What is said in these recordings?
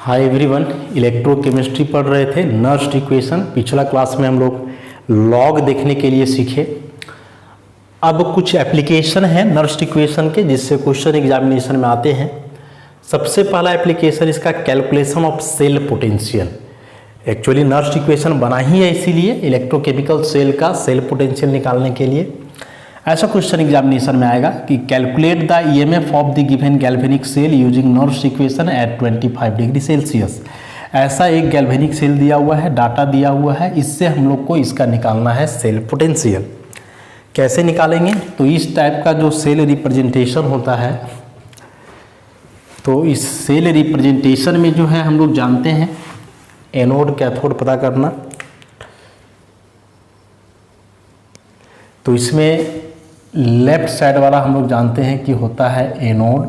Hi everyone, electrochemistry पढ़ रहे थे। नर्स्ट इक्वेशन पिछला क्लास में हम लोग लॉग देखने के लिए सीखे। अब कुछ एप्लीकेशन है नर्स्ट इक्वेशन के जिससे क्वेश्चन एग्जामिनेशन में आते हैं। सबसे पहला एप्लीकेशन इसका calculation of cell potential. Actually Nernst equation बना ही है इसीलिए इलेक्ट्रोकेमिकल सेल का सेल पोटेंशियल निकालने के लिए। ऐसा क्वेश्चन एग्जामिनेशन में आएगा कि calculate the EMF of the given galvanic cell using Nernst equation at 25 degree Celsius. ऐसा एक गैल्वेनिक सेल दिया हुआ है, डाटा दिया हुआ है, इससे हम लोग को इसका निकालना है सेल पोटेंशियल। कैसे निकालेंगे? तो इस टाइप का जो सेल रिप्रेजेंटेशन होता है, तो इस सेल रिप्रेजेंटेशन में जो है हम लोग जानते हैं एनोड कैथोड पता करना। तो इसमें लेफ्ट साइड वाला हम लोग जानते हैं कि होता है एनोड,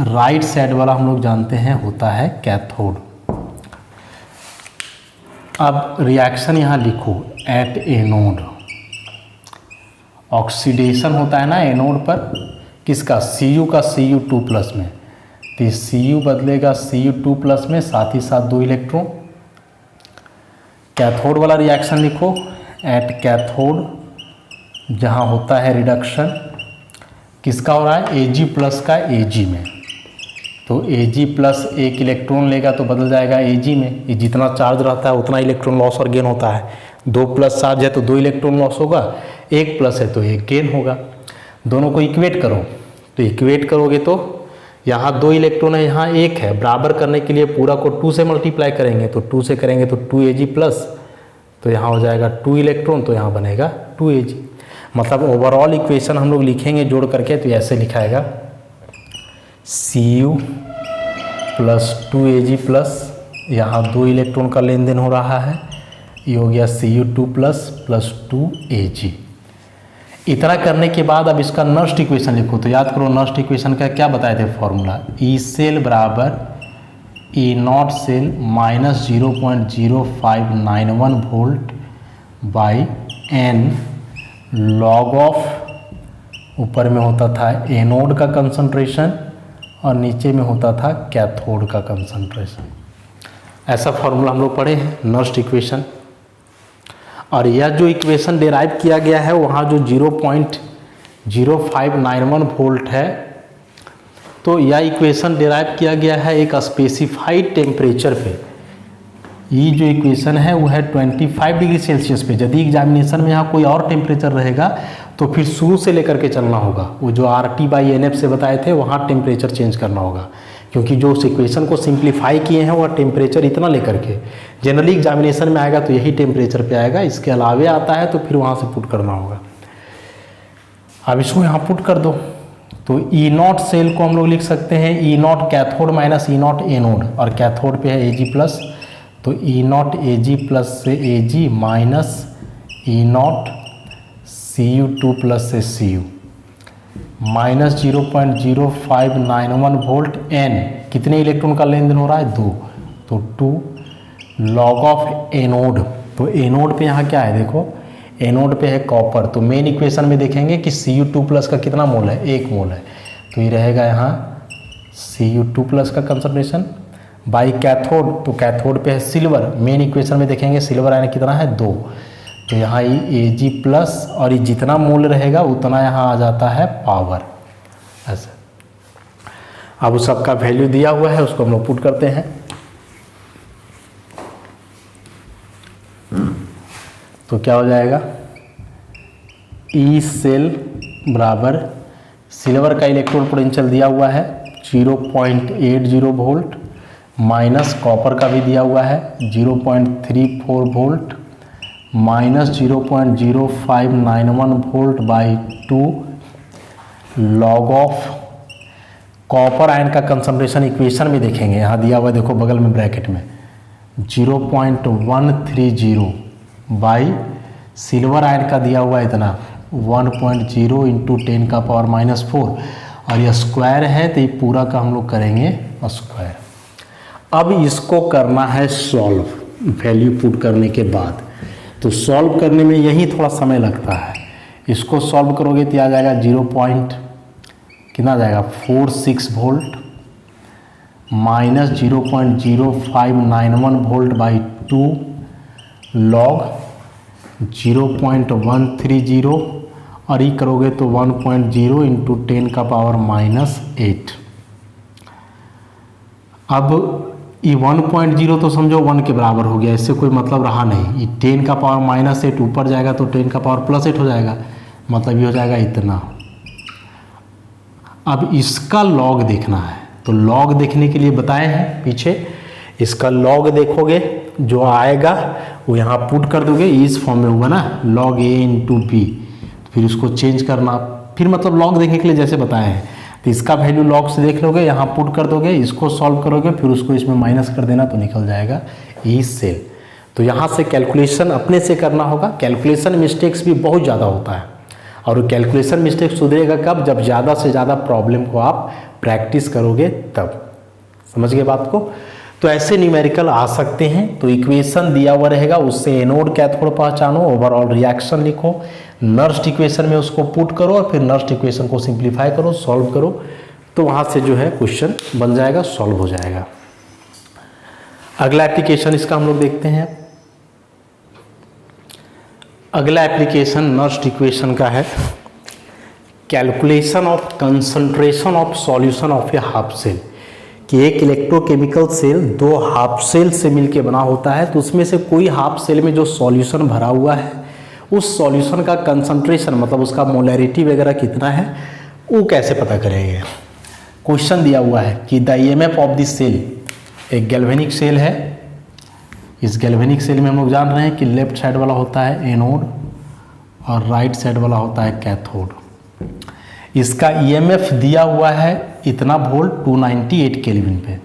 राइट साइड वाला हम लोग जानते हैं होता है कैथोड। अब रिएक्शन यहाँ लिखो एट एनोड। ऑक्सीडेशन होता है ना एनोड पर, किसका? Cu का Cu2+ में, तो Cu बदलेगा Cu2+ में, साथ ही साथ 2 इलेक्ट्रॉन। कैथोड वाला रिएक्शन लिखो एट कैथोड, जहाँ होता है रिडक्शन, किसका हो रहा है? Ag+ का Ag में। तो Ag+ 1 इलेक्ट्रॉन लेगा तो बदल जाएगा Ag में। ये जितना चार्ज रहता है उतना इलेक्ट्रॉन लॉस और गेन होता है। 2+ चार्ज है तो 2 इलेक्ट्रॉन लॉस होगा, 1+ है तो 1 गेन होगा। दोनों को इक्वेट करो, तो इक्वेट करोगे तो यहाँ 2 इलेक्ट्रॉन है, यहाँ 1 है। बराबर करने के लिए पूरा को 2 से मल्टीप्लाई करेंगे, तो 2 से करेंगे तो 2Ag+, तो यहाँ हो जाएगा 2 इलेक्ट्रॉन, तो यहाँ बनेगा 2Ag। मतलब ओवरऑल इक्वेशन हम लोग लिखेंगे जोड़ करके, तो ऐसे लिखाएगा Cu + 2Ag+, यहाँ 2 इलेक्ट्रॉन का लेन देन हो रहा है, ये हो गया Cu2+ + 2Ag। इतना करने के बाद अब इसका नर्स्ट इक्वेशन लिखो। तो याद करो नर्स्ट इक्वेशन का क्या बताए थे फॉर्मूला? E सेल बराबर E0 cell minus 0.0591 volt by N log of, ऊपर में होता था एनोड का कंसंट्रेशन और नीचे में होता था कैथोड का कंसंट्रेशन। ऐसा फॉर्मूला हम लोग पढ़े हैं नर्स्ट इक्वेशन। और यह जो इक्वेशन डिराइव किया गया है वहाँ जो 0.0591 वोल्ट है, तो यह इक्वेशन डिराइव किया गया है एक स्पेसिफाइड टेम्परेचर पे। ये जो इक्वेशन है वो है 25 डिग्री सेल्सियस पे। यदि एग्जामिनेशन में यहाँ कोई और टेम्परेचर रहेगा तो फिर शुरू से लेकर के चलना होगा। वो जो RT/NF से बताए थे वहाँ टेम्परेचर चेंज करना होगा, क्योंकि जो उस इक्वेशन को सिंप्लीफाई किए हैं वह टेम्परेचर इतना लेकर के जनरली एग्जामिनेशन में आएगा तो यही टेम्परेचर पे आएगा। इसके अलावे आता है तो फिर वहाँ से पुट करना होगा। अब इसको यहाँ पुट कर दो, तो E0 सेल को हम लोग लिख सकते हैं E0 cathode minus E0 anode, और कैथोड पे है Ag+, तो E0 Ag+ से Ag माइनस E0 Cu2+ से Cu माइनस 0.0591 वोल्ट। N कितने इलेक्ट्रॉन का लेन देन हो रहा है? 2, तो 2 लॉग ऑफ एनोड। तो एनोड पे यहाँ क्या है देखो, एनोड पे है कॉपर। तो मेन इक्वेशन में देखेंगे कि Cu2+ का कितना मोल है? 1 मोल है, तो ये रहेगा यहाँ Cu2+ का कंसंट्रेशन बाई कैथोड। तो कैथोड पे है सिल्वर। मेन इक्वेशन में देखेंगे सिल्वर आयन कितना है? 2, तो यहाँ ये Ag+, और ये जितना मोल रहेगा उतना यहाँ आ जाता है पावर। ऐसे अब उस सबका वैल्यू दिया हुआ है, उसको हम लोग पुट करते हैं। तो क्या हो जाएगा? E सेल बराबर सिल्वर का इलेक्ट्रॉन पोटेंशियल दिया हुआ है 0.80 वोल्ट, माइनस कॉपर का भी दिया हुआ है 0.34 volt, minus 0.0591 volt by 2 log of copper ion का कंसंट्रेशन। इक्वेशन में देखेंगे यहाँ दिया हुआ है, देखो बगल में ब्रैकेट में 0.130 बाई सिल्वर आयन का दिया हुआ है इतना 1.0 इंटू 10⁻⁻⁴, और यह स्क्वायर है तो ये पूरा का हम लोग करेंगे स्क्वायर। अब इसको करना है सॉल्व वैल्यू पुट करने के बाद। तो सॉल्व करने में यही थोड़ा समय लगता है। इसको सॉल्व करोगे तो आ जाएगा कितना आ जाएगा 46 volt minus 0.0591 volt by 2 log 0.130 और ये करोगे तो 1.0 इंटू 10 का पावर -8। अब ये 1.0 तो समझो 1 के बराबर हो गया, इससे कोई मतलब रहा नहीं। ये 10 का पावर -8 ऊपर जाएगा तो 10 का पावर +8 हो जाएगा, मतलब ये हो जाएगा इतना। अब इसका लॉग देखना है, तो लॉग देखने के लिए बताए हैं पीछे, इसका लॉग देखोगे जो आएगा वो यहाँ पुट कर दोगे, इस फॉर्म में हुआ ना log a इंटू बी, फिर उसको चेंज करना, फिर मतलब लॉग देखने के लिए जैसे बताए हैं, तो इसका वैल्यू लॉग से देख लोगे, यहाँ पुट कर दोगे, इसको सॉल्व करोगे, फिर उसको इसमें माइनस कर देना तो निकल जाएगा ई सेल। तो यहाँ से कैलकुलेशन अपने से करना होगा। कैलकुलेशन मिस्टेक्स भी बहुत ज़्यादा होता है, और कैलकुलेशन मिस्टेक सुधरेगा कब? जब ज़्यादा से ज़्यादा प्रॉब्लम को आप प्रैक्टिस करोगे तब। समझ गए बात को? तो ऐसे न्यूमेरिकल आ सकते हैं। तो इक्वेशन दिया हुआ रहेगा, उससे एनोड कैथोड पहचानो, ओवरऑल रिएक्शन लिखो, नर्स्ट इक्वेशन में उसको पुट करो और फिर नर्स्ट इक्वेशन को सिंप्लीफाई करो, सॉल्व करो, तो वहाँ से जो है क्वेश्चन बन जाएगा, सॉल्व हो जाएगा। अगला एप्लीकेशन इसका हम लोग देखते हैं। अगला एप्लीकेशन नर्स्ट इक्वेशन का है, calculation of concentration of solution of a half cell. कि एक इलेक्ट्रोकेमिकल सेल 2 हाफ सेल से मिलकर बना होता है, तो उसमें से कोई हाफ सेल में जो सॉल्यूशन भरा हुआ है उस सॉल्यूशन का कंसंट्रेशन मतलब उसका मोलैरिटी वगैरह कितना है वो कैसे पता करेंगे। क्वेश्चन दिया हुआ है कि the EMF of this cell, एक गैल्वेनिक सेल है, इस गैल्वेनिक सेल में हम लोग जान रहे हैं कि लेफ्ट साइड वाला होता है एनोड और राइट साइड वाला होता है कैथोड। इसका ईएमएफ दिया हुआ है इतना वोल्ट 298 केल्विन पे।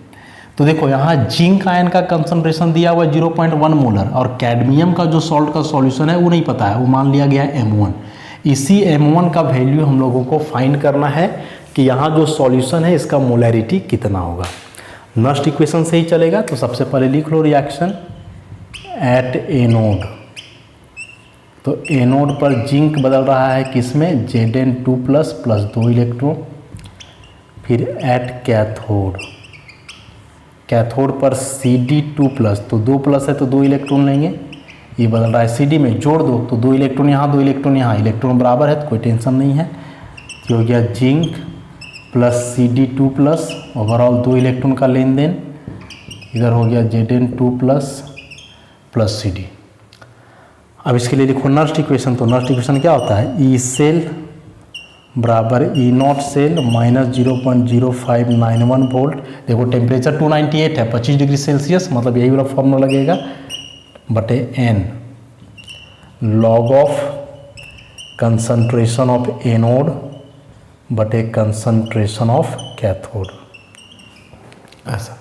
तो देखो यहाँ जिंक आयन का कंसंट्रेशन दिया हुआ है 0.1 मोलर, और कैडमियम का जो सॉल्ट का सॉल्यूशन है वो नहीं पता है, वो मान लिया गया है M1। इसी M1 का वैल्यू हम लोगों को फाइंड करना है कि यहाँ जो सॉल्यूशन है इसका मोलैरिटी कितना होगा। नर्स्ट इक्वेशन से ही चलेगा, तो सबसे पहले लिख लो रिएक्शन एट एनोड। तो एनोड पर जिंक बदल रहा है किसमें? Zn2 plus 2 electron. फिर एट कैथोड, कैथोड पर Cd2 प्लस, तो 2 प्लस है तो 2 इलेक्ट्रॉन लेंगे, ये बदल रहा है Cd में, जोड़ दो तो 2 इलेक्ट्रॉन यहाँ 2 इलेक्ट्रॉन यहाँ, इलेक्ट्रॉन बराबर है तो कोई टेंशन नहीं है। ये हो गया zinc plus Cd2 plus, overall 2 electron का लेन देन, इधर हो गया Zn2 प्लस Cd। अब इसके लिए लिखो नर्स्ट इक्वेशन। तो नर्स्ट इक्वेशन क्या होता है? ई सेल बराबर ई नॉट सेल माइनस 0.0591 वोल्ट। देखो टेम्परेचर 298 है, 25 डिग्री सेल्सियस, मतलब यही वाला फॉर्मूला लगेगा, बटे N log of concentration of anode बटे कंसंट्रेशन ऑफ कैथोड, ऐसा।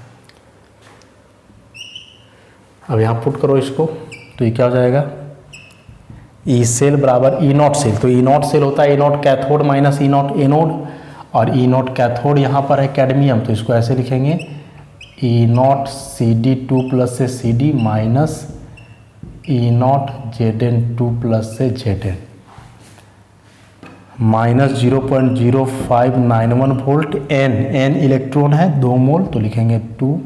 अब यहाँ पुट करो इसको, तो ये क्या हो जाएगा? ई सेल बराबर ई नॉट सेल, तो ई नॉट सेल होता है E naught cathode minus E naught anode, और ई नॉट कैथोड यहाँ पर है कैडमियम, तो इसको ऐसे लिखेंगे ई नॉट Cd2 प्लस से Cd minus E not Zn2 plus से Zn, minus 0.0591 volt, an electron है 2 मोल, तो लिखेंगे 2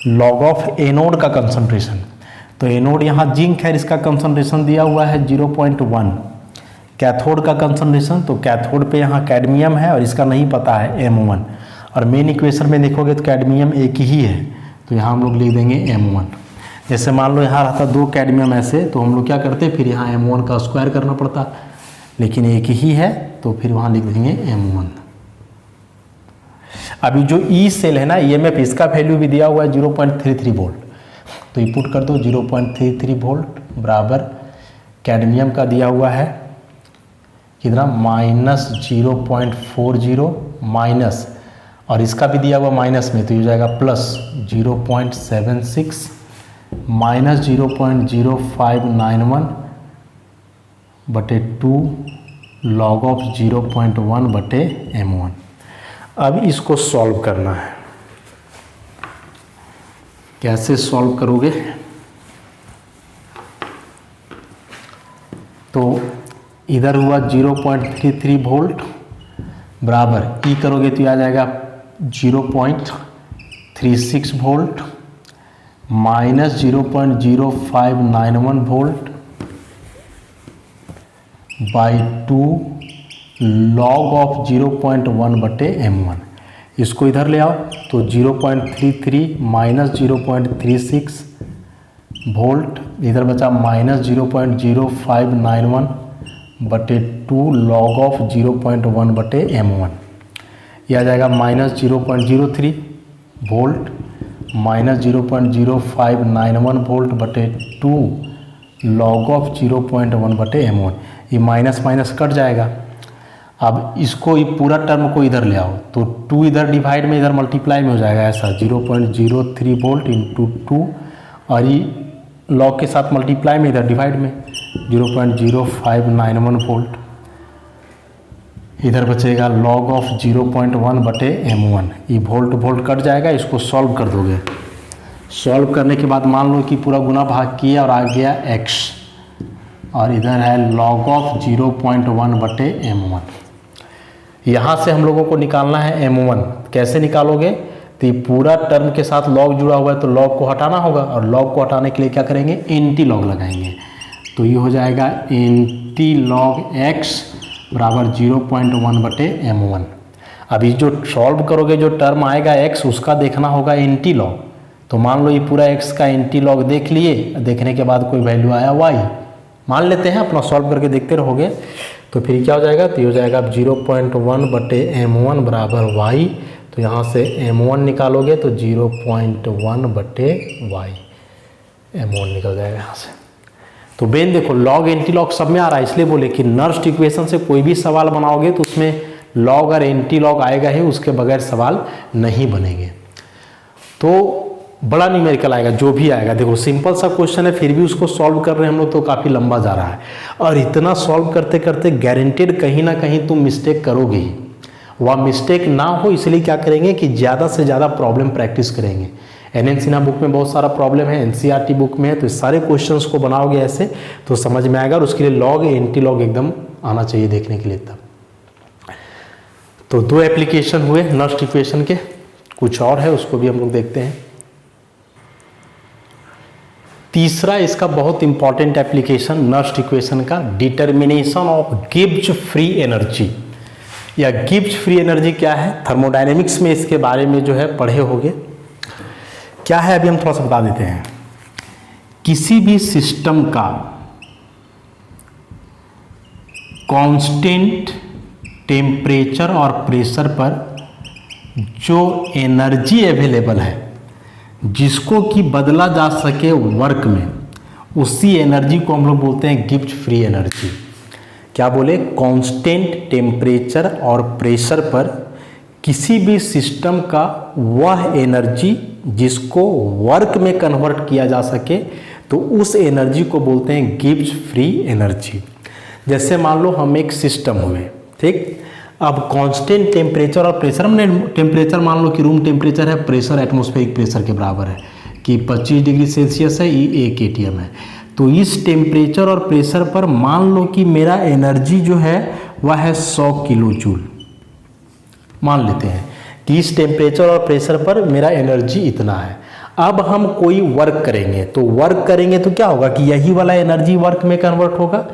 लॉग ऑफ एनोड का कंसंट्रेशन। तो एनोड यहाँ जिंक है, इसका कंसंट्रेशन दिया हुआ है 0.1, कैथोड का कंसंट्रेशन, तो कैथोड पे यहाँ कैडमियम है और इसका नहीं पता है M1, और मेन इक्वेशन में देखोगे तो कैडमियम एक ही है, तो यहाँ हम लोग लिख देंगे M1। जैसे मान लो यहाँ रहता 2 कैडमियम ऐसे, तो हम लोग क्या करते फिर यहाँ M1 का स्क्वायर करना पड़ता, लेकिन एक ही है तो फिर वहाँ लिख देंगे M1। अभी जो ई सेल है ना ईएमएफ, इसका वैल्यू भी दिया हुआ है 0.33 वोल्ट, तो ये पुट कर दो 0.33 वोल्ट बराबर कैडमियम का दिया हुआ है कितना? माइनस 0.40 माइनस, और इसका भी दिया हुआ माइनस में, तो ये हो जाएगा प्लस 0.76 माइनस 0.0591 बटे 2 लॉग ऑफ 0.1 बटे M1। अब इसको सॉल्व करना है। कैसे सॉल्व करोगे? तो इधर हुआ 0.33 वोल्ट बराबर ई करोगे तो आ जाएगा 0.33 36 volt minus 0.0591 volt by 2 log of 0.1/m1। इसको इधर ले आओ तो 0.33 माइनस 0.36 वोल्ट, इधर बचा माइनस 0.0591/2 लॉग ऑफ 0.1/m1। यह आ जाएगा minus 0.03 volt minus 0.0591 volt log of 0.1/m1। ये माइनस माइनस कट जाएगा। अब इसको ये पूरा टर्म को इधर ले आओ तो 2 इधर डिवाइड में इधर मल्टीप्लाई में हो जाएगा ऐसा 0.03 वोल्ट इंटू 2 और ये लॉग के साथ मल्टीप्लाई में इधर डिवाइड में 0.0591 वोल्ट, इधर बचेगा लॉग ऑफ 0.1/m1। ये वोल्ट वोल्ट कट जाएगा। इसको सॉल्व कर दोगे। सॉल्व करने के बाद मान लो कि पूरा गुना भाग किया और आ गया x और इधर है लॉग ऑफ 0.1/m1। यहाँ से हम लोगों को निकालना है m1। कैसे निकालोगे? तो ये पूरा टर्म के साथ लॉग जुड़ा हुआ है तो लॉग को हटाना होगा और लॉग को हटाने के लिए क्या करेंगे? एंटी लॉग लगाएंगे। तो ये हो जाएगा एंटी लॉग x बराबर 0.1/m1। अभी जो सॉल्व करोगे जो टर्म आएगा x उसका देखना होगा एंटी लॉग। तो मान लो ये पूरा x का एंटी लॉग देख लिए, देखने के बाद कोई वैल्यू आया y मान लेते हैं, अपना सॉल्व करके देखते रहोगे तो फिर क्या हो जाएगा? तो ये हो जाएगा 0.1/m1 बराबर y। तो यहाँ से m1 निकालोगे तो 0.1/y m1 निकल जाएगा यहाँ से। तो बेन देखो लॉग एंटी लॉग सब में आ रहा है, इसलिए बोले कि नर्स्ट इक्वेशन से कोई भी सवाल बनाओगे तो उसमें लॉग और एंटी लॉग आएगा ही, उसके बगैर सवाल नहीं बनेंगे। तो बड़ा न्यूमेरिकल आएगा जो भी आएगा। देखो सिंपल सा क्वेश्चन है फिर भी उसको सॉल्व कर रहे हैं हम लोग तो काफ़ी लंबा जा रहा है और इतना सॉल्व करते करते गारंटेड कहीं ना कहीं तुम मिस्टेक करोगे ही। वह मिस्टेक ना हो इसलिए क्या करेंगे कि ज़्यादा से ज़्यादा प्रॉब्लम प्रैक्टिस करेंगे। NN सिन्हा बुक में बहुत सारा प्रॉब्लम है, NCERT बुक में है, तो सारे क्वेश्चंस को बनाओगे ऐसे तो समझ में आएगा और उसके लिए लॉग एंटी लॉग एकदम आना चाहिए देखने के लिए तब। तो 2 एप्लीकेशन हुए नर्स्ट इक्वेशन के, कुछ और है उसको भी हम लोग देखते हैं। तीसरा इसका बहुत इंपॉर्टेंट एप्लीकेशन नर्स्ट इक्वेशन का determination of Gibbs free energy. या गिब्स फ्री एनर्जी क्या है? थर्मोडायनेमिक्स में इसके बारे में जो है पढ़े होंगे। क्या है अभी हम थोड़ा सा बता देते हैं। किसी भी सिस्टम का कांस्टेंट टेम्परेचर और प्रेशर पर जो एनर्जी अवेलेबल है जिसको कि बदला जा सके वर्क में, उसी एनर्जी को हम लोग बोलते हैं गिब्स फ्री एनर्जी। क्या बोले? कांस्टेंट टेम्परेचर और प्रेशर पर किसी भी सिस्टम का वह एनर्जी जिसको वर्क में कन्वर्ट किया जा सके तो उस एनर्जी को बोलते हैं गिब्स फ्री एनर्जी। जैसे मान लो हम एक सिस्टम हुए, ठीक। अब कांस्टेंट टेम्परेचर और प्रेशर, हमने टेम्परेचर मान लो कि रूम टेम्परेचर है, प्रेशर एटमॉस्फेरिक प्रेशर के बराबर है कि 25 डिग्री सेल्सियस है, ये 1 atm है। तो इस टेम्परेचर और प्रेशर पर मान लो कि मेरा एनर्जी जो है वह है 100 किलो जूल। मान लेते हैं कि इस टेम्परेचर और प्रेशर पर मेरा एनर्जी इतना है। अब हम कोई वर्क करेंगे तो क्या होगा कि यही वाला एनर्जी वर्क में कन्वर्ट होगा।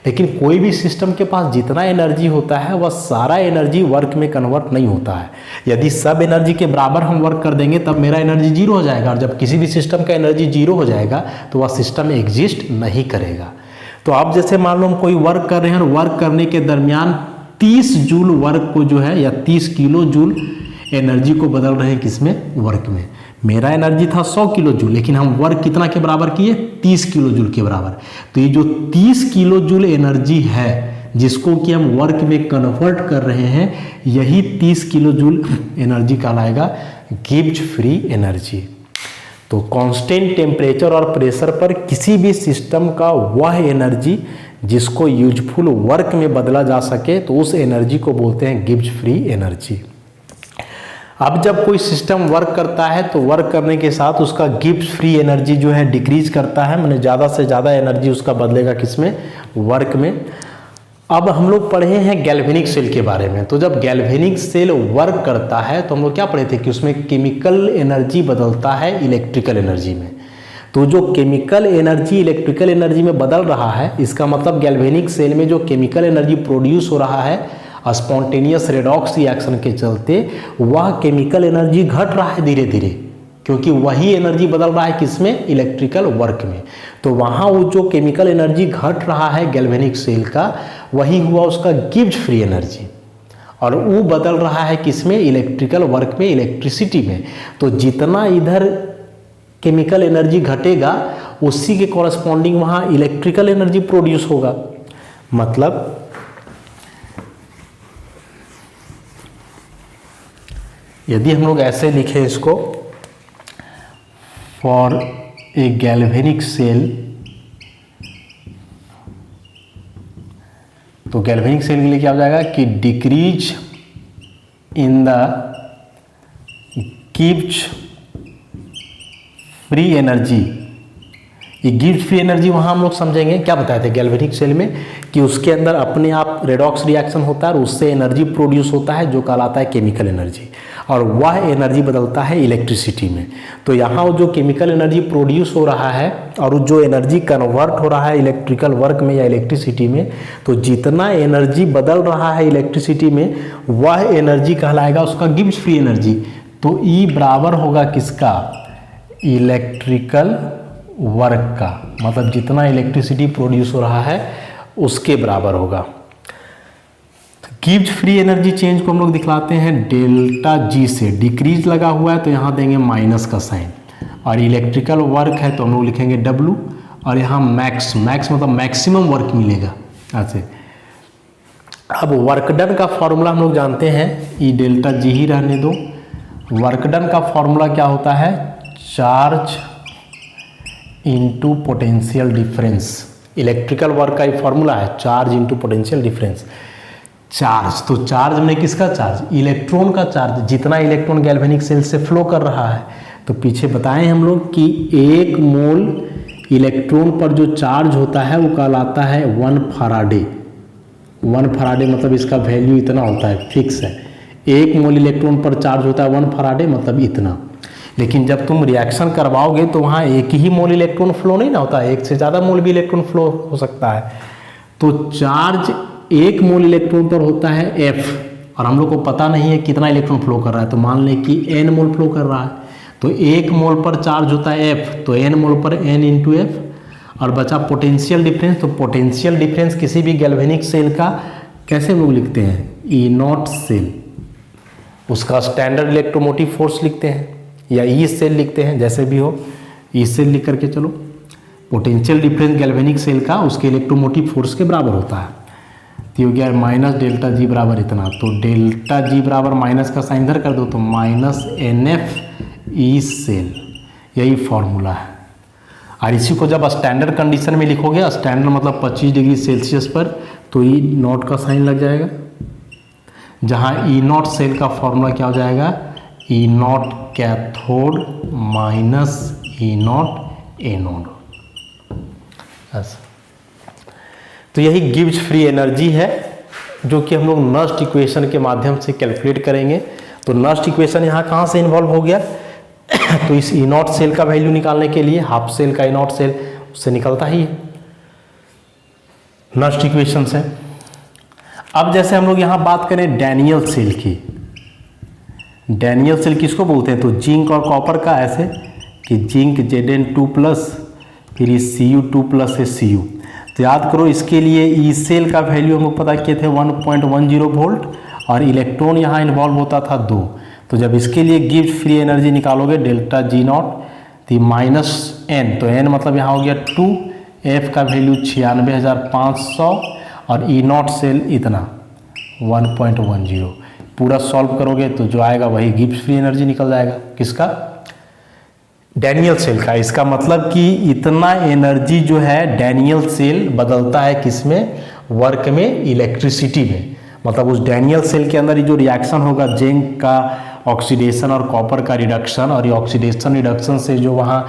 लेकिन कोई भी सिस्टम के पास जितना एनर्जी होता है वह सारा एनर्जी वर्क में कन्वर्ट नहीं होता है। यदि सब एनर्जी के बराबर हम वर्क कर देंगे तब मेरा एनर्जी 0 हो जाएगा, और जब किसी भी सिस्टम का एनर्जी 0 हो जाएगा तो वह सिस्टम एग्जिस्ट नहीं करेगा। तो आप जैसे मान लो हम कोई वर्क कर रहे हैं और वर्क करने के दरमियान 30 जूल वर्क को जो है या 30 किलो जूल एनर्जी को बदल रहे हैं किसमें? वर्क में। मेरा एनर्जी था 100 किलो जूल, लेकिन हम वर्क कितना के बराबर किए? 30 किलो जूल के बराबर। तो ये जो 30 किलो जूल एनर्जी है जिसको कि हम वर्क में कन्वर्ट कर रहे हैं, यही 30 किलो जूल एनर्जी कहलाएगा गिब्स फ्री एनर्जी। तो कांस्टेंट टेम्परेचर और प्रेशर पर किसी भी सिस्टम का वह एनर्जी जिसको यूजफुल वर्क में बदला जा सके तो उस एनर्जी को बोलते हैं गिब्स फ्री एनर्जी। अब जब कोई सिस्टम वर्क करता है तो वर्क करने के साथ उसका गिब्स फ्री एनर्जी जो है डिक्रीज करता है, माने ज़्यादा से ज़्यादा एनर्जी उसका बदलेगा किसमें? वर्क में। अब हम लोग पढ़े हैं गैल्वेनिक सेल के बारे में। तो जब गैल्वेनिक सेल वर्क करता है तो हम लोग क्या पढ़े थे कि उसमें केमिकल एनर्जी बदलता है इलेक्ट्रिकल एनर्जी में। तो जो केमिकल एनर्जी इलेक्ट्रिकल एनर्जी में बदल रहा है, इसका मतलब गैल्वेनिक सेल में जो केमिकल एनर्जी प्रोड्यूस हो रहा है स्पॉन्टेनियस रेडॉक्स रिएक्शन के चलते, वह केमिकल एनर्जी घट रहा है धीरे धीरे, क्योंकि वही एनर्जी बदल रहा है किसमें, इलेक्ट्रिकल वर्क में। तो वहाँ वो जो केमिकल एनर्जी घट रहा है गैल्वेनिक सेल का, वही हुआ उसका गिब्स फ्री एनर्जी, और वो बदल रहा है किसमें, इलेक्ट्रिकल वर्क में, इलेक्ट्रिसिटी में। तो जितना इधर केमिकल एनर्जी घटेगा उसी के कॉरस्पॉन्डिंग वहाँ इलेक्ट्रिकल एनर्जी प्रोड्यूस होगा। मतलब यदि हम लोग ऐसे लिखें इसको, फॉर ए गैल्वेनिक सेल, तो गैल्वेनिक सेल के लिए क्या हो जाएगा कि decrease in the Gibbs free energy. ये गिब्स फ्री एनर्जी वहाँ हम लोग समझेंगे क्या बताए थे गैल्वेनिक सेल में, कि उसके अंदर अपने आप रेडॉक्स रिएक्शन होता है और उससे एनर्जी प्रोड्यूस होता है जो कहलाता है केमिकल एनर्जी, और वह एनर्जी बदलता है इलेक्ट्रिसिटी में। तो यहाँ जो केमिकल एनर्जी प्रोड्यूस हो रहा है और जो एनर्जी कन्वर्ट हो रहा है इलेक्ट्रिकल वर्क में या इलेक्ट्रिसिटी में, तो जितना एनर्जी बदल रहा है इलेक्ट्रिसिटी में, वह एनर्जी कहलाएगा उसका गिब्स फ्री एनर्जी। तो ई बराबर होगा किसका, इलेक्ट्रिकल वर्क का, मतलब जितना इलेक्ट्रिसिटी प्रोड्यूस हो रहा है उसके बराबर होगा। गिब्स फ्री एनर्जी चेंज को हम लोग दिखलाते हैं डेल्टा जी से। डिक्रीज लगा हुआ है तो यहाँ देंगे माइनस का साइन, और इलेक्ट्रिकल वर्क है तो हम लोग लिखेंगे डब्लू, और यहाँ मैक्स मतलब मैक्सिमम वर्क मिलेगा ऐसे। अब वर्क डन का फॉर्मूला हम लोग जानते हैं, ई डेल्टा जी ही रहने दो। वर्क डन का फॉर्मूला क्या होता है, charge into potential difference. Electrical work का ये फॉर्मूला है, charge into potential difference. Charge, तो चार्ज में किसका चार्ज, इलेक्ट्रॉन का चार्ज, जितना इलेक्ट्रॉन गैल्वेनिक सेल से फ्लो कर रहा है। तो पीछे बताएं हम लोग कि 1 मोल इलेक्ट्रॉन पर जो चार्ज होता है वो कहलाता है 1 फराडे। 1 फराडे मतलब इसका वैल्यू इतना होता है, फिक्स है। 1 मोल इलेक्ट्रॉन पर चार्ज होता है 1 फराडे मतलब इतना। लेकिन जब तुम रिएक्शन करवाओगे तो वहाँ एक ही मोल इलेक्ट्रॉन फ्लो नहीं ना होता है, एक से ज़्यादा मोल भी इलेक्ट्रॉन फ्लो हो सकता है। तो चार्ज 1 मोल इलेक्ट्रॉन पर होता है F, और हम लोग को पता नहीं है कितना इलेक्ट्रॉन फ्लो कर रहा है, तो मान लें कि N मोल फ्लो कर रहा है। तो 1 मोल पर चार्ज होता है F, तो N मोल पर N इंटू F, और बचा पोटेंशियल डिफरेंस। तो पोटेंशियल डिफरेंस किसी भी गैल्वेनिक सेल का कैसे हम लोग लिखते हैं, ई नॉट सेल, उसका स्टैंडर्ड इलेक्ट्रोमोटिव फोर्स लिखते हैं या ई सेल लिखते हैं, जैसे भी हो ई सेल लिख करके चलो। पोटेंशियल डिफरेंस गैल्वेनिक सेल का उसके इलेक्ट्रोमोटिव फोर्स के बराबर होता है। तो हो गया माइनस डेल्टा जी बराबर इतना, तो डेल्टा जी बराबर माइनस का साइन इधर कर दो तो माइनस NF ई सेल, यही फॉर्मूला है। और इसी को जब स्टैंडर्ड कंडीशन में लिखोगे, स्टैंडर्ड मतलब 25 डिग्री सेल्सियस पर, तो ई नॉट का साइन लग जाएगा, जहाँ ई नॉट सेल का फॉर्मूला क्या हो जाएगा, E naught cathode minus E naught anode. ऐसा, तो यही गिब्स फ्री एनर्जी है जो कि हम लोग नस्ट इक्वेशन के माध्यम से कैलकुलेट करेंगे। तो नस्ट इक्वेशन यहाँ कहाँ से इन्वॉल्व हो गया तो इस ई नॉट सेल का वैल्यू निकालने के लिए हाफ सेल का ई नॉट सेल उससे निकलता ही है नस्ट इक्वेशन से। अब जैसे हम लोग यहाँ बात करें डैनियल सेल की, डैनियल सेल किसको बोलते हैं, तो जिंक और कॉपर का, ऐसे कि जिंक Zn2+, फिर ये Cu2+ है Cu। तो याद करो इसके लिए ई सेल का वैल्यू हम लोग पता किए थे 1.10 वोल्ट, और इलेक्ट्रॉन यहाँ इन्वॉल्व होता था 2। तो जब इसके लिए गिब्स फ्री एनर्जी निकालोगे डेल्टा जी नॉट, तो माइनस n, तो n मतलब यहाँ हो गया 2, F का वैल्यू 96,500, और ई नॉट सेल इतना 1.10। पूरा सॉल्व करोगे तो जो आएगा वही गिब्स फ्री एनर्जी निकल जाएगा, किसका, डैनियल सेल का। इसका मतलब कि इतना एनर्जी जो है डैनियल सेल बदलता है किसमें, वर्क में, इलेक्ट्रिसिटी में। मतलब उस डैनियल सेल के अंदर ये जो रिएक्शन होगा, जिंक का ऑक्सीडेशन और कॉपर का रिडक्शन, और ये ऑक्सीडेशन रिडक्शन से जो वहाँ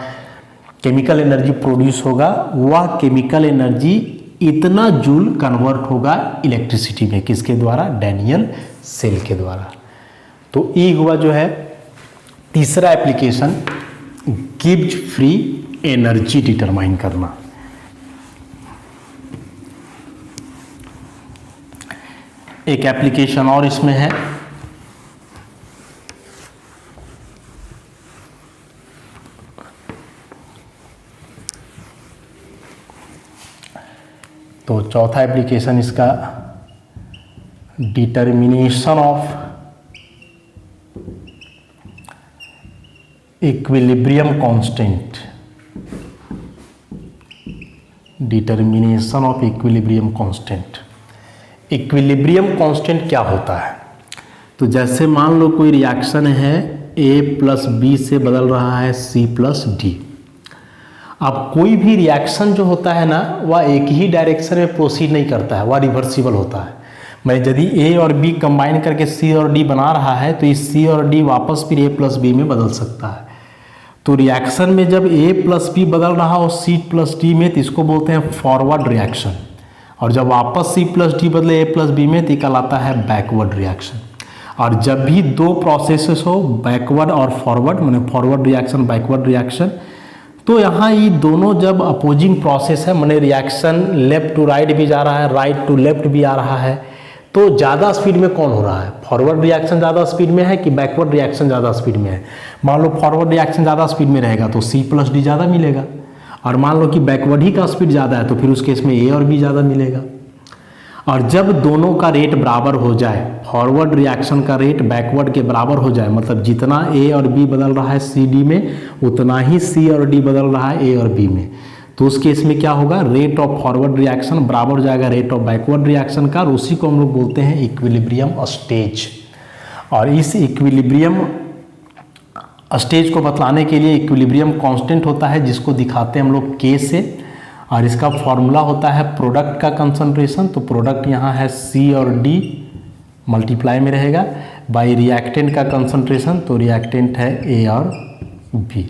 केमिकल एनर्जी प्रोड्यूस होगा, वह केमिकल एनर्जी इतना जूल कन्वर्ट होगा इलेक्ट्रिसिटी में, किसके द्वारा? डैनियल सेल के द्वारा। तो ये हुआ जो है तीसरा application, Gibbs free energy determine करना। एक एप्लीकेशन और इसमें है, तो चौथा एप्लीकेशन इसका determination of equilibrium constant. Determination of equilibrium constant. Equilibrium constant क्या होता है? तो जैसे मान लो कोई रिएक्शन है A प्लस बी से बदल रहा है C प्लस डी। अब कोई भी रिएक्शन जो होता है ना, वह एक ही डायरेक्शन में प्रोसीड नहीं करता है, वह रिवर्सिबल होता है। मैं यदि A और B कंबाइन करके C और D बना रहा है तो इस C और D वापस फिर A प्लस B में बदल सकता है। तो रिएक्शन में जब A प्लस B बदल रहा हो C प्लस D में तो इसको बोलते हैं फॉरवर्ड रिएक्शन, और जब वापस C प्लस D बदले A प्लस B में तो कहलाता है बैकवर्ड रिएक्शन। और जब भी दो प्रोसेसेस हो, बैकवर्ड और फॉरवर्ड, माने फॉरवर्ड रिएक्शन बैकवर्ड रिएक्शन, तो यहाँ ये दोनों जब अपोजिंग प्रोसेस है, माने रिएक्शन लेफ्ट टू राइट भी जा रहा है, राइट टू लेफ्ट भी आ रहा है, तो ज़्यादा स्पीड में कौन हो रहा है? फॉरवर्ड रिएक्शन ज़्यादा स्पीड में है कि बैकवर्ड रिएक्शन ज़्यादा स्पीड में है? मान लो फॉरवर्ड रिएक्शन ज़्यादा स्पीड में रहेगा तो C प्लस डी ज़्यादा मिलेगा, और मान लो कि बैकवर्ड ही का स्पीड ज़्यादा है तो फिर उस केस में A और B ज़्यादा मिलेगा। और जब दोनों का रेट बराबर हो जाए, फॉरवर्ड रिएक्शन का रेट बैकवर्ड के बराबर हो जाए, मतलब जितना A और B बदल रहा है C D में, उतना ही C और D बदल रहा है A और B में, तो उस केस में क्या होगा? रेट ऑफ फॉरवर्ड रिएक्शन बराबर हो जाएगा रेट ऑफ बैकवर्ड रिएक्शन का, और उसी को हम लोग बोलते हैं इक्विलिब्रियम स्टेज। और इस इक्विलिब्रियम स्टेज को बतलाने के लिए इक्विलिब्रियम कांस्टेंट होता है, जिसको दिखाते हैं हम लोग K से, और इसका फॉर्मूला होता है प्रोडक्ट का कंसंट्रेशन। तो प्रोडक्ट यहाँ है C और D मल्टीप्लाई में रहेगा बाई रिएक्टेंट का कंसंट्रेशन, तो रिएक्टेंट है A और B।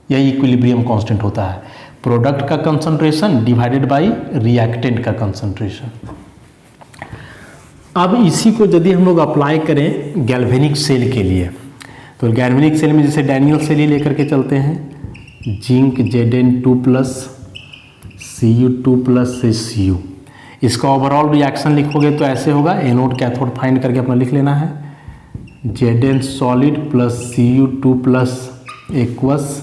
यही इक्विलिब्रियम कांस्टेंट होता है, प्रोडक्ट का कंसंट्रेशन डिवाइडेड बाई रिएक्टेंट का कंसंट्रेशन। अब इसी को यदि हम लोग अप्लाई करें गैल्वेनिक सेल के लिए, तो गैल्वेनिक सेल में जैसे डैनियल सेल ही लेकर के चलते हैं, zinc Zn2 plus Cu2 plus Cu। इसका ओवरऑल रिएक्शन लिखोगे तो ऐसे होगा, एनोड कैथोड फाइंड करके अपना लिख लेना है, Zn solid plus Cu2 plus aqueous,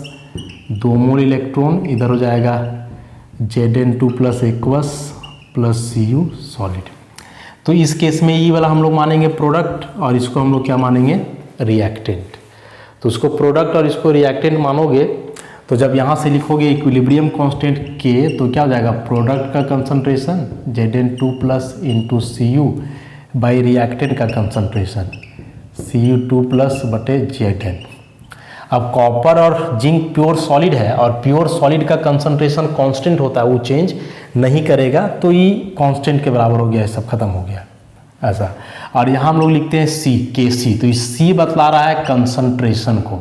2 मोल इलेक्ट्रॉन, इधर हो जाएगा Zn2 plus aqueous plus Cu solid. तो इस केस में ये वाला हम लोग मानेंगे प्रोडक्ट, और इसको हम लोग क्या मानेंगे? रिएक्टेंट। तो उसको प्रोडक्ट और इसको रिएक्टेंट मानोगे तो जब यहाँ से लिखोगे इक्विलिब्रियम कांस्टेंट K, तो क्या हो जाएगा? प्रोडक्ट का concentration Zn2 plus into Cu by reactant का कंसंट्रेशन Cu2 प्लस बटे Zn। अब कॉपर और जिंक प्योर सॉलिड है, और प्योर सॉलिड का कंसंट्रेशन कांस्टेंट होता है, वो चेंज नहीं करेगा, तो ये कांस्टेंट के बराबर हो गया, ये सब खत्म हो गया ऐसा। और यहाँ हम लोग लिखते हैं C, Kc, तो इस C बतला रहा है कंसंट्रेशन को,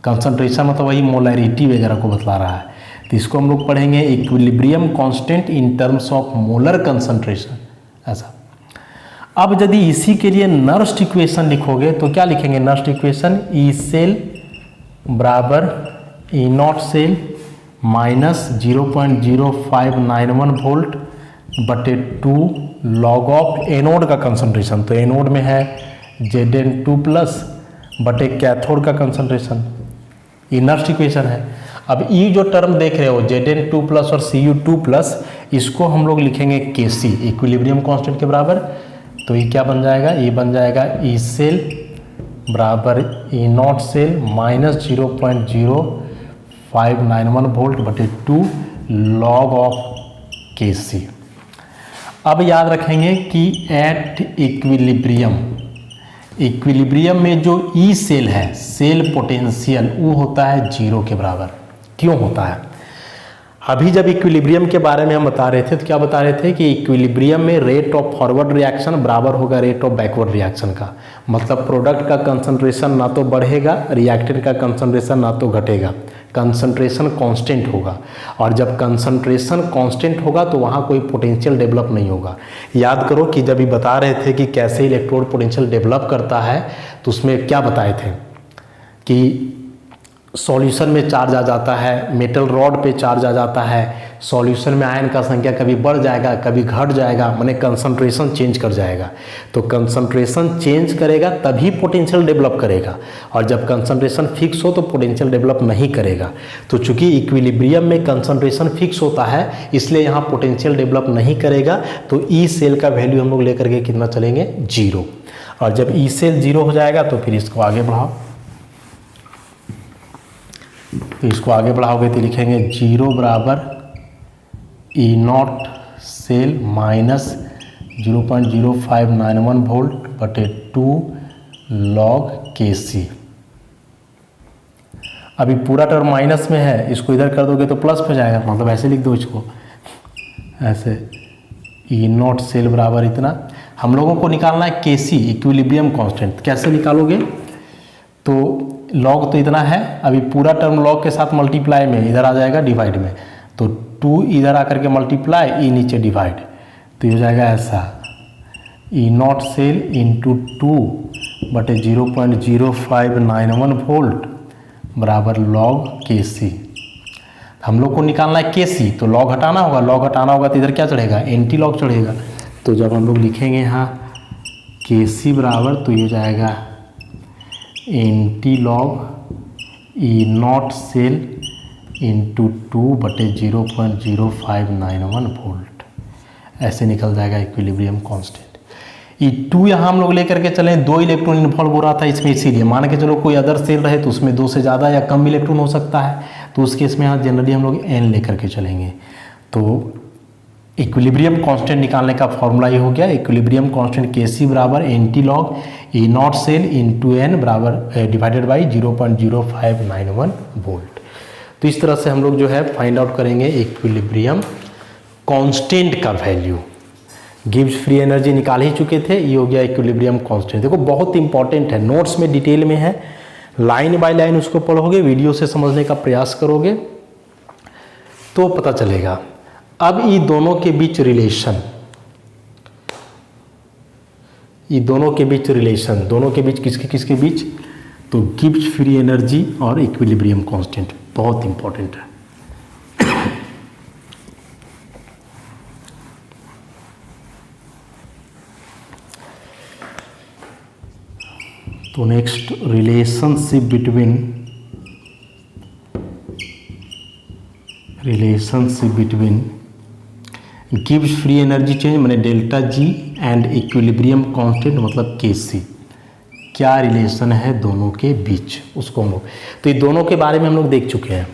कंसंट्रेशन मतलब वही मोलैरिटी वगैरह को बतला रहा है। तो इसको हम लोग पढ़ेंगे equilibrium constant in terms of molar concentration ऐसा। अब यदि इसी के लिए नर्स्ट इक्वेशन लिखोगे तो क्या लिखेंगे? नर्स्ट इक्वेशन E सेल बराबर E naught cell minus 0.0591 volt बटे 2 लॉग ऑफ एनोड का कंसंट्रेशन। तो एनोड में है Zn2 प्लस बटे कैथोड का कंसंट्रेशन, ये नर्स्ट इक्वेशन है। अब ये जो टर्म देख रहे हो Zn2 प्लस और Cu2 प्लस, इसको हम लोग लिखेंगे Kc इक्विलिब्रियम कांस्टेंट के बराबर। तो ये क्या बन जाएगा? ये बन जाएगा E सेल बराबर E naught cell minus 0.0591 volt बटे 2 लॉग ऑफ Kc। अब याद रखेंगे कि एट इक्विलिब्रियम में जो E सेल है, सेल पोटेंशियल, वो होता है 0 के बराबर। क्यों होता है? अभी जब इक्विलिब्रियम के बारे में हम बता रहे थे तो क्या बता रहे थे कि इक्विलिब्रियम में रेट ऑफ फॉरवर्ड रिएक्शन बराबर होगा रेट ऑफ बैकवर्ड रिएक्शन का। मतलब प्रोडक्ट का कंसंट्रेशन ना तो बढ़ेगा, रिएक्टेंट का कंसंट्रेशन ना तो घटेगा, कंसंट्रेशन कांस्टेंट होगा, और जब कंसंट्रेशन कांस्टेंट होगा तो वहाँ कोई पोटेंशियल डेवलप नहीं होगा। याद करो कि जब ये बता रहे थे कि कैसे इलेक्ट्रोड पोटेंशियल डेवलप करता है, तो उसमें क्या बताए थे कि सॉल्यूशन में चार्ज आ जाता है, मेटल रॉड पे चार्ज आ जाता है, सॉल्यूशन में आयन का संख्या कभी बढ़ जाएगा कभी घट जाएगा, माने कंसंट्रेशन चेंज कर जाएगा। तो कंसंट्रेशन चेंज करेगा तभी पोटेंशियल डेवलप करेगा, और जब कंसंट्रेशन फिक्स हो तो पोटेंशियल डेवलप नहीं करेगा। तो चूंकि इक्विलिब्रियम में कंसंट्रेशन फिक्स होता है इसलिए यहाँ पोटेंशियल डेवलप नहीं करेगा। तो ई सेल का वैल्यू हम लोग लेकर के कितना चलेंगे, 0। और जब ई सेल 0 हो जाएगा तो फिर इसको आगे बढ़ाओ, तो इसको आगे बढ़ाओगे तो लिखेंगे 0 बराबर ई नॉट सेल माइनस 0.0591 वोल्ट बटे 2 लॉग के सी। अभी पूरा टर्म माइनस में है, इसको इधर कर दोगे तो प्लस में जाएगा, मतलब ऐसे लिख दो इसको, ऐसे ई नॉट सेल बराबर इतना। हम लोगों को निकालना है के सी, इक्विलिब्रियम कांस्टेंट। कैसे निकालोगे, तो लॉग तो इतना है, अभी पूरा टर्म लॉग के साथ मल्टीप्लाई में इधर आ जाएगा डिवाइड में, तो 2 इधर आकर के मल्टीप्लाई, ई नीचे डिवाइड, तो ये हो जाएगा ऐसा ई नॉट सेल इंटू 2 बटे 0.0591 वोल्ट बराबर लॉग के सी। हम लोग को निकालना है के सी, तो लॉग हटाना होगा, लॉग हटाना होगा तो इधर क्या चढ़ेगा, एंटी लॉग चढ़ेगा। तो जब हम लोग लिखेंगे यहाँ के सी बराबर, तो ये हो जाएगा anti log E naught cell into 2 बटे 0.0591 वोल्ट, ऐसे निकल जाएगा इक्विलिब्रियम कांस्टेंट। ये 2 यहाँ हम लोग लेकर के चलें, 2 इलेक्ट्रॉन इन्वॉल्व हो रहा था इसमें, इसीलिए मान के चलो कोई अदर सेल रहे तो उसमें 2 से ज़्यादा या कम इलेक्ट्रॉन हो सकता है, तो उस केस में यहाँ जनरली हम लोग n लेकर के चलेंगे। तो इक्विलिब्रियम कांस्टेंट निकालने का फॉर्मूला ये हो गया, इक्विलिब्रियम कांस्टेंट के सी बराबर anti log E naught cell into N बराबर डिवाइडेड बाई 0.0591 वोल्ट। तो इस तरह से हम लोग जो है फाइंड आउट करेंगे इक्विलिब्रियम कांस्टेंट का वैल्यू। गिब्स फ्री एनर्जी निकाल ही चुके थे, ये हो गया इक्विलिब्रियम कांस्टेंट। देखो बहुत इंपॉर्टेंट है, नोट्स में डिटेल में है, लाइन बाय लाइन उसको पढ़ोगे, वीडियो से समझने का प्रयास करोगे तो पता चलेगा। अब ये दोनों के बीच रिलेशन, ये दोनों के बीच रिलेशन, दोनों के बीच किसके किसके बीच, तो गिब्स फ्री एनर्जी और इक्विलिब्रियम कांस्टेंट बहुत इंपॉर्टेंट है। तो next relationship between Gibbs free energy change माने delta G and equilibrium constant मतलब के सी, क्या रिलेशन है दोनों के बीच उसको हम लोग, तो ये दोनों के बारे में हम लोग देख चुके हैं।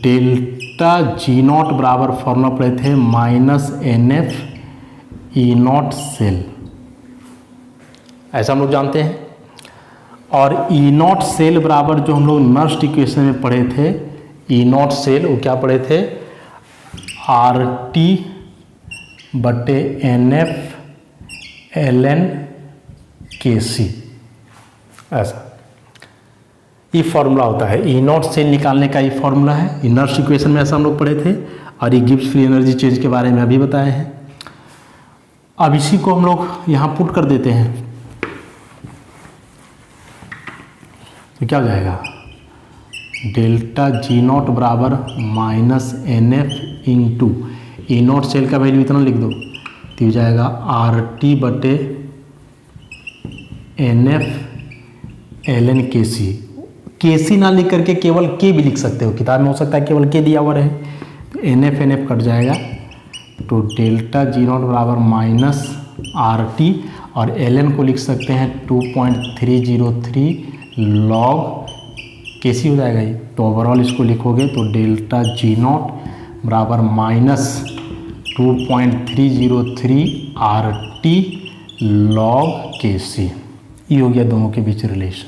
डेल्टा जी नॉट बराबर फॉर्मूला पढ़े थे minus N F E naught cell, ऐसा हम लोग जानते हैं। और ई नॉट सेल बराबर जो हम लोग नर्स्ट इक्वेशन में पढ़े थे, ई नॉट सेल वो क्या पढ़े थे, आर टी बटे N F L N K सी, ऐसा ये फॉर्मूला होता है। ई नॉट सेल निकालने का ये फॉर्मूला है, ये नर्स्ट इक्वेशन में ऐसा हम लोग पढ़े थे, और ये गिब्स फ्री एनर्जी चेंज के बारे में अभी बताए हैं। अब इसी को हम लोग यहाँ पुट कर देते हैं, तो क्या हो जाएगा, डेल्टा जी नॉट बराबर minus N F into E naught cell का वैल्यू इतना लिख दो, तो हो जाएगा आर टी बटे N F L N K C. के सी ना लिख करके केवल के भी लिख सकते हो, किताब में हो सकता है केवल के दिया हुआ रहे, तो एन एफ कट जाएगा, तो डेल्टा जी नॉट बराबर माइनस आर टी, और एल एन को लिख सकते हैं 2.303 लॉग के सी हो जाएगा ये। तो ओवरऑल इसको लिखोगे तो डेल्टा जी नॉट बराबर माइनस 2.303 आर टी लॉग के सी, ये हो गया दोनों के बीच रिलेशन।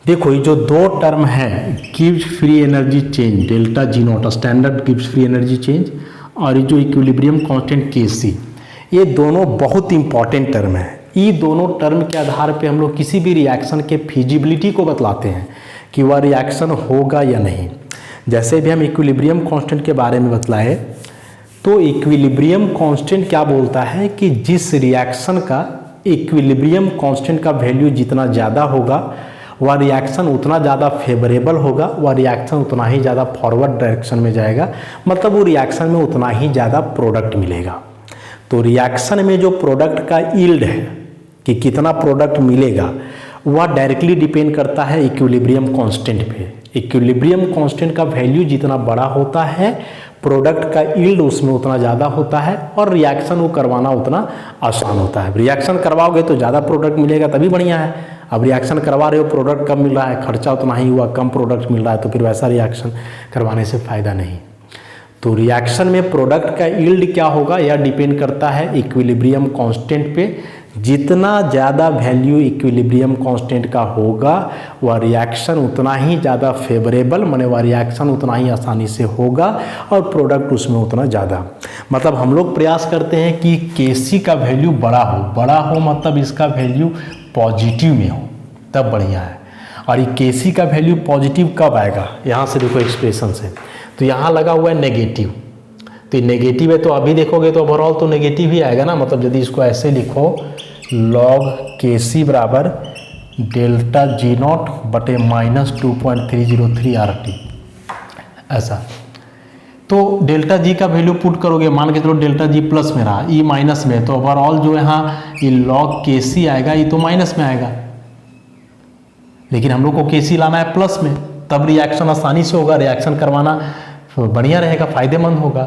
देखो ये जो दो टर्म है Gibbs free energy change delta G not standard Gibbs free energy change, और ये जो इक्विलिब्रियम कांस्टेंट के सी, ये दोनों बहुत इंपॉर्टेंट टर्म है। ये दोनों टर्म के आधार पे हम लोग किसी भी रिएक्शन के फिजिबिलिटी को बतलाते हैं कि वह रिएक्शन होगा या नहीं। जैसे भी हम इक्विलिब्रियम कांस्टेंट के बारे में बतलाए, तो इक्विलिब्रियम कांस्टेंट क्या बोलता है कि जिस रिएक्शन का इक्विलिब्रियम कांस्टेंट का वैल्यू जितना ज़्यादा होगा, वह रिएक्शन उतना ज़्यादा फेवरेबल होगा, वह रिएक्शन उतना ही ज़्यादा फॉरवर्ड डायरेक्शन में जाएगा, मतलब वो रिएक्शन में उतना ही ज़्यादा प्रोडक्ट मिलेगा। तो रिएक्शन में जो प्रोडक्ट का यील्ड है कि कितना प्रोडक्ट मिलेगा, वह डायरेक्टली डिपेंड करता है इक्विलिब्रियम कांस्टेंट पे। इक्विलिब्रियम कांस्टेंट का वैल्यू जितना बड़ा होता है, प्रोडक्ट का यील्ड उसमें उतना ज़्यादा होता है और रिएक्शन वो करवाना उतना आसान होता है। रिएक्शन करवाओगे तो ज़्यादा प्रोडक्ट मिलेगा तभी बढ़िया है। अब रिएक्शन करवा रहे हो, प्रोडक्ट कम मिल रहा है, खर्चा उतना ही हुआ, कम प्रोडक्ट मिल रहा है, तो फिर वैसा रिएक्शन करवाने से फ़ायदा नहीं। तो रिएक्शन में प्रोडक्ट का यील्ड क्या होगा, यह डिपेंड करता है इक्विलिब्रियम कांस्टेंट पे। जितना ज़्यादा वैल्यू इक्विलिब्रियम कांस्टेंट का होगा, वह रिएक्शन उतना ही ज़्यादा फेवरेबल, माने वह रिएक्शन उतना ही आसानी से होगा और प्रोडक्ट उसमें उतना ज़्यादा। मतलब हम लोग प्रयास करते हैं कि Kc का वैल्यू बड़ा हो मतलब इसका वैल्यू पॉजिटिव में हो, तब बढ़िया है। और ये Kc का वैल्यू पॉजिटिव कब आएगा, यहाँ से देखो एक्सप्रेशन से, तो यहाँ लगा हुआ है नेगेटिव, तो ये नेगेटिव है, तो अभी देखोगे तो ओवरऑल तो नेगेटिव ही आएगा ना। मतलब यदि इसको ऐसे लिखो log Kc बराबर डेल्टा जी नॉट बटे -2.303 RT, ऐसा। तो डेल्टा जी का वैल्यू पुट करोगे, मान के चलो डेल्टा जी प्लस में रहा, ई माइनस में, तो ओवरऑल जो यहाँ ये log Kc आएगा, ये तो माइनस में आएगा, लेकिन हम लोग को Kc लाना है प्लस में, तब रिएक्शन आसानी से होगा, रिएक्शन करवाना बढ़िया रहेगा, फायदेमंद होगा।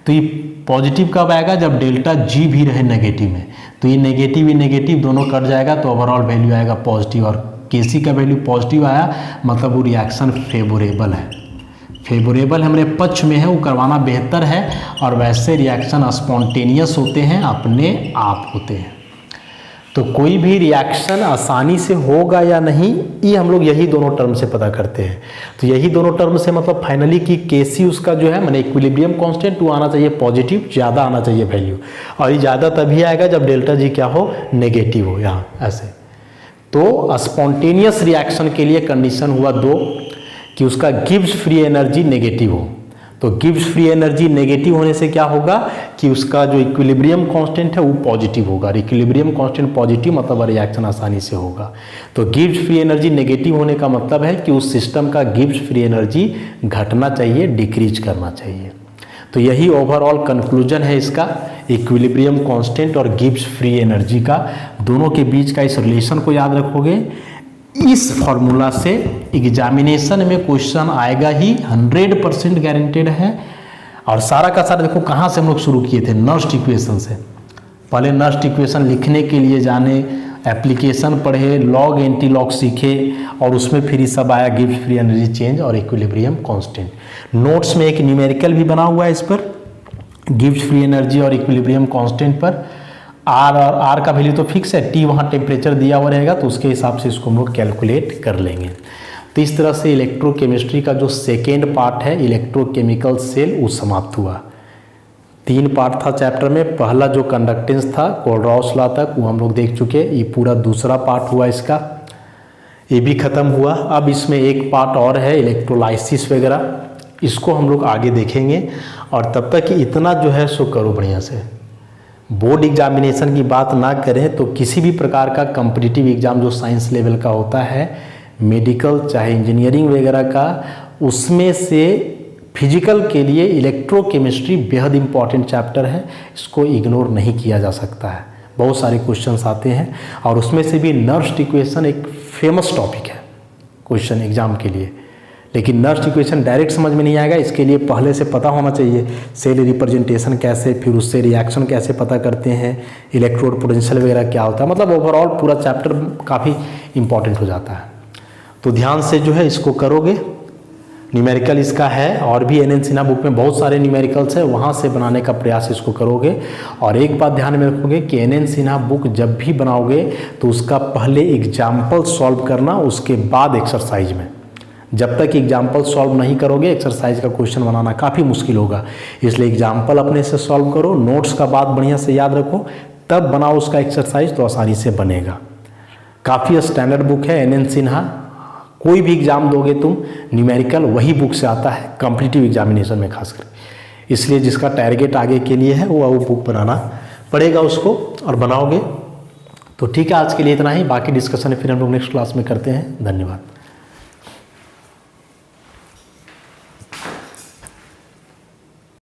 तो ये पॉजिटिव कब आएगा, जब डेल्टा जी भी रहे नेगेटिव में, तो ये नेगेटिव दोनों कट जाएगा, तो ओवरऑल वैल्यू आएगा पॉजिटिव। और Kc का वैल्यू पॉजिटिव आया मतलब वो रिएक्शन फेवरेबल है, हमारे पक्ष में है, वो करवाना बेहतर है। और वैसे रिएक्शन स्पॉन्टेनियस होते हैं, अपने आप होते हैं। तो कोई भी रिएक्शन आसानी से होगा या नहीं, ये हम लोग यही दोनों टर्म से पता करते हैं। तो यही दोनों टर्म से मतलब फाइनली कि Kc उसका जो है माने इक्विलिब्रियम कांस्टेंट वो आना चाहिए पॉजिटिव, ज़्यादा आना चाहिए वैल्यू, और ये ज़्यादा तभी आएगा जब डेल्टा जी क्या हो, नेगेटिव हो, यहाँ ऐसे। तो स्पॉन्टेनियस रिएक्शन के लिए कंडीशन हुआ 2 कि उसका गिब्स फ्री एनर्जी नेगेटिव हो। तो गिब्स फ्री एनर्जी नेगेटिव होने से क्या होगा कि उसका जो इक्विलिब्रियम कांस्टेंट है वो पॉजिटिव होगा। इक्विलिब्रियम कांस्टेंट पॉजिटिव मतलब रिएक्शन आसानी से होगा। तो गिब्स फ्री एनर्जी नेगेटिव होने का मतलब है कि उस सिस्टम का गिब्स फ्री एनर्जी घटना चाहिए, डिक्रीज करना चाहिए। तो यही ओवरऑल कंक्लूजन है इसका, इक्विलिब्रियम कांस्टेंट और गिब्स फ्री एनर्जी का, दोनों के बीच का इस रिलेशन को याद रखोगे। इस फॉर्मूला से एग्जामिनेशन में क्वेश्चन आएगा ही, 100% गारंटेड है। और सारा का सारा देखो कहाँ से हम लोग शुरू किए थे, नर्स्ट इक्वेशन से। पहले नर्स्ट इक्वेशन लिखने के लिए जाने, एप्लीकेशन पढ़े, लॉग एंटी लॉग सीखे, और उसमें फिर ये सब आया गिब्स फ्री एनर्जी चेंज और इक्विलिब्रियम कांस्टेंट। नोट्स में एक न्यूमेरिकल भी बना हुआ है इस पर, गिब्स फ्री एनर्जी और इक्विलिब्रियम कांस्टेंट पर। आर का वैल्यू तो फिक्स है, टी वहाँ टेम्परेचर दिया हुआ रहेगा, तो उसके हिसाब से इसको हम लोग कैलकुलेट कर लेंगे। तो इस तरह से इलेक्ट्रोकेमिस्ट्री का जो सेकेंड पार्ट है, इलेक्ट्रोकेमिकल सेल, वो समाप्त हुआ। 3 पार्ट था चैप्टर में। पहला जो कंडक्टेंस था कोलरॉस लॉ तक, वो हम लोग देख चुके। ये पूरा दूसरा पार्ट हुआ इसका, ये भी ख़त्म हुआ। अब इसमें एक पार्ट और है इलेक्ट्रोलाइसिस वगैरह, इसको हम लोग आगे देखेंगे। और तब तक इतना जो है सो करो बढ़िया से। बोर्ड एग्जामिनेशन की बात ना करें तो किसी भी प्रकार का कॉम्पिटिटिव एग्ज़ाम जो साइंस लेवल का होता है, मेडिकल चाहे इंजीनियरिंग वगैरह का, उसमें से फिजिकल के लिए इलेक्ट्रोकेमिस्ट्री बेहद इंपॉर्टेंट चैप्टर है, इसको इग्नोर नहीं किया जा सकता है। बहुत सारे क्वेश्चंस आते हैं और उसमें से भी नर्स्ट इक्वेशन एक फेमस टॉपिक है क्वेश्चन एग्जाम के लिए। लेकिन नर्स्ट इक्वेशन डायरेक्ट समझ में नहीं आएगा, इसके लिए पहले से पता होना चाहिए सेल रिप्रेजेंटेशन कैसे, फिर उससे रिएक्शन कैसे पता करते हैं, इलेक्ट्रोड पोटेंशियल वगैरह क्या होता है। मतलब ओवरऑल पूरा चैप्टर काफ़ी इंपॉर्टेंट हो जाता है। तो ध्यान से जो है इसको करोगे। न्यूमेरिकल इसका है, और भी एन सिन्हा बुक में बहुत सारे न्यूमेरिकल्स है, वहाँ से बनाने का प्रयास इसको करोगे। और एक बात ध्यान में रखोगे कि एन सिन्हा बुक जब भी बनाओगे तो उसका पहले एग्जाम्पल सॉल्व करना, उसके बाद एक्सरसाइज में। जब तक एग्जाम्पल सॉल्व नहीं करोगे एक्सरसाइज का क्वेश्चन बनाना काफ़ी मुश्किल होगा। इसलिए एग्जाम्पल अपने से सॉल्व करो, नोट्स का बात बढ़िया से याद रखो, तब बनाओ उसका एक्सरसाइज, तो आसानी से बनेगा। काफ़ी स्टैंडर्ड बुक है एन सिन्हा, कोई भी एग्ज़ाम दोगे तुम न्यूमेरिकल वही बुक से आता है कॉम्पिटिटिव एग्जामिनेशन में खासकर, इसलिए जिसका टारगेट आगे के लिए है वो बुक बनाना पड़ेगा उसको, और बनाओगे तो ठीक है। आज के लिए इतना ही, बाकी डिस्कशन फिर हम लोग नेक्स्ट क्लास में करते हैं। धन्यवाद।